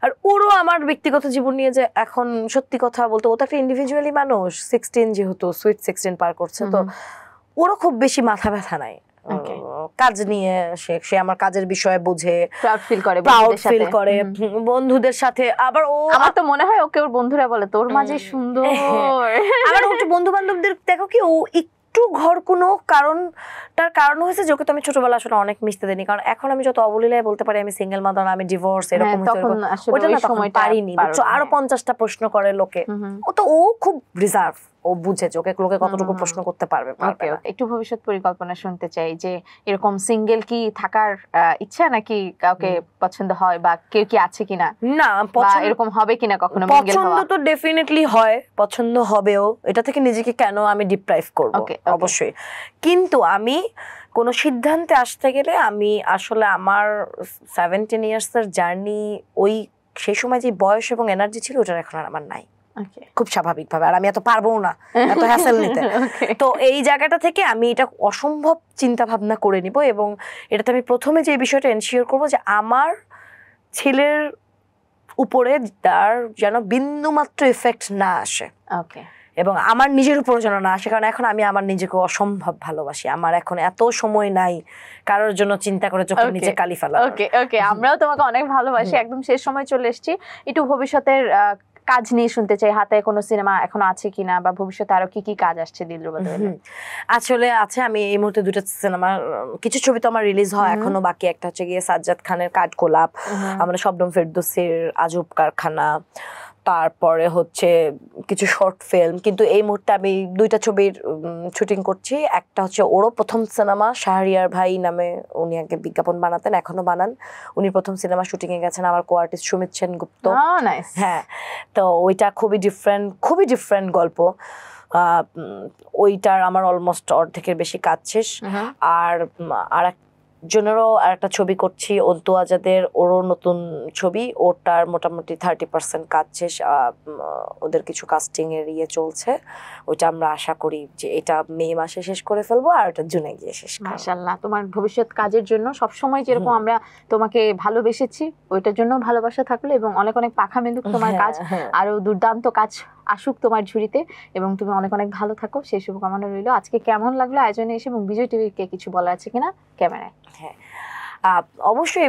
আর ওরও আমার ব্যক্তিগত জীবন নিয়ে যে এখন সত্যি কথা বলতে, ও তো একটা ইন্ডিভিজুয়ালি মানুষ, 16 যেহেতু সুইট 16 পার করছে, তো ওরও খুব বেশি মাথা ব্যথা নাই কাজ নিয়ে। সে আমার কাজের বিষয়ে বুঝে প্রাউড ফিল করে বন্ধুদের সাথে। আবার ও, আমার তো মনে হয় ওকে ওর বন্ধুরা বলে তোর মাঝে সুন্দর। আবার ওর বন্ধু বান্ধবদের দেখো কি ও একটু ঘর কোনো কারণ হয়েছে যে ওকে তো আমি ছোটবেলা আসলে অনেক মিশতে দিইনি, কারণ এখন আমি যত অবলীলায় বলতে পারি আমি সিঙ্গেল মাদার, আমি ডিভোর্স, এরকম ওইটা না তখন পারিনি। আরো 50টা প্রশ্ন করে লোকে, ও খুব রিজার্ভ, ও বুঝে যে ওকে লোকে কতটুকু প্রশ্ন করতে পারবে। একটু ভবিষ্যৎ পরিকল্পনা শুনতে চাই, যে এরকম সিঙ্গেল কি থাকার ইচ্ছা, নাকি কাউকে পছন্দ হয় বা কেউ কি আছে কিনা? না, এরকম হবে কিনা কখনো? পছন্দ তো ডেফিনেটলি হয়, পছন্দ হবেও, এটা থেকে নিজেকে কেন আমি ডিপ্রাইভ করব, অবশ্যই। কিন্তু আমি কোন সিদ্ধান্তে আসতে গেলে আমি আসলে আমার 17 ইয়ার্সের জার্নি, ওই সেই সময় যে বয়স এবং এনার্জি ছিল ওটা এখন আর আমার নাই, খুব স্বাভাবিকভাবে। আর আমি এত পারবো না এত হ্যাসেল নিতে। তো এই জায়গাটা থেকে আমি এটা অসম্ভব চিন্তা ভাবনা করে নিব, এবং এটাতে আমি প্রথমে যে বিষয়টা এনশিওর করবো যে আমার ছেলের উপরে তার যেন বিন্দুমাত্র এফেক্ট না আসে, এবং আমার নিজের উপর যেন না আসে, কারণ এখন আমি আমার নিজেকে অসম্ভব ভালোবাসি। আমার এখন এত সময় নাই কারোর জন্য চিন্তা করে চোখের নিচে কালি ফেলা। ওকে, আমরাও তোমাকে অনেক ভালোবাসি। একদম শেষ সময় চলে এসেছি, একটু ভবিষ্যতের কাজ নিয়ে শুনতে চাই। হাতে কোনো সিনেমা এখনো আছে কিনা, বা ভবিষ্যতে আরো কি কি কাজ আসছে দিলরুবা দোয়েলের? আসলে আছে, আমি এই মুহূর্তে দুটো সিনেমা, কিছু ছবি তো আমার রিলিজ হয় এখনো বাকি। একটা হচ্ছে গিয়ে সাজ্জাদ খানের কাঠগোলাপ, আমাদের শবনম ফেরদৌসীর আজব কারখানা, তারপরে হচ্ছে কিছু শর্ট ফিল্ম। কিন্তু এই মুহূর্তে আমি দুইটা ছবির শুটিং করছি। একটা হচ্ছে ওরও প্রথম সিনেমা, শাহরিয়ার ভাই নামে উনি আগে বিজ্ঞাপন বানাতেন, এখনো বানান। উনি প্রথম সিনেমা শুটিংয়ে গেছেন, আমার কো আর্টিস্ট সুমিত সেনগুপ্ত। হ্যাঁ, তো ওইটা খুবই ডিফারেন্ট গল্প। ওইটার আমার অলমোস্ট অর্ধেকের বেশি কাজ শেষ। আর জনেরও আরেকটা ছবি করছি, অন্তু আজাদের, ওরও নতুন ছবি, ওটার মোটামুটি 30% কাজ শেষ। ওদের কিছু কাস্টিং এর চলছে, ওইটা আমরা আশা করি যে এটা মে মাসে শেষ করে ফেলবো, আর ওটা জুনে গিয়ে শেষ করব। মাশাআল্লাহ, তোমার ভবিষ্যৎ কাজের জন্য সবসময় যেরকম আমরা তোমাকে ভালোবেসেছি, ওইটার জন্য ভালোবাসা থাকলো, এবং অনেক অনেক পাখা মেলুক তোমার কাজ, আরো দুর্দান্ত কাজ আসুক তোমার ঝুড়িতে, এবং তুমি অনেক অনেক ভালো থাকো, সেই শুভকামনা রইল। আজকে কেমন লাগলো আয়োজনে এসে, এবং বিজয় টিভিকে কিছু বলার আছে কিনা ক্যামেরায়? হ্যাঁ, অবশ্যই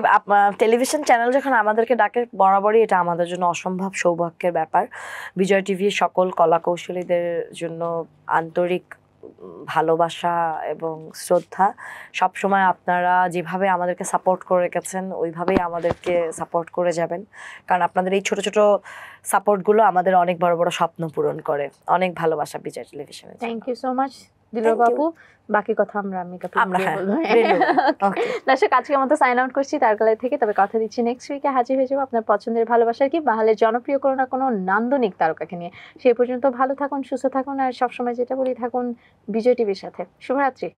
টেলিভিশন চ্যানেল যখন আমাদেরকে ডাকে, বরাবরই এটা আমাদের জন্য অসম্ভব সৌভাগ্যের ব্যাপার। বিজয় টিভির সকল কলা কৌশলীদের জন্য আন্তরিক ভালোবাসা এবং শ্রদ্ধা। সবসময় আপনারা যেভাবে আমাদেরকে সাপোর্ট করে রেখেছেন, ওইভাবেই আমাদেরকে সাপোর্ট করে যাবেন, কারণ আপনাদের এই ছোট ছোট সাপোর্টগুলো আমাদের অনেক বড় বড় স্বপ্ন পূরণ করে। অনেক ভালোবাসা বিজয় টেলিভিশনে। Thank you so much Dilruba বাবু। বাকি কথা আমরা দর্শক আজকে মতো সাইন আউট করছি তারকালয় থেকে। তবে কথা দিচ্ছি নেক্সট উইকে হাজির হয়ে যাবো আপনার পছন্দের ভালোবাসার কি বাহালের জনপ্রিয় কোনো না কোনো নান্দনিক তারকাকে নিয়ে। সেই পর্যন্ত ভালো থাকুন, সুস্থ থাকুন, আর সবসময় যেটা বলি, থাকুন বিজয় টিভির সাথে। শুভরাত্রি।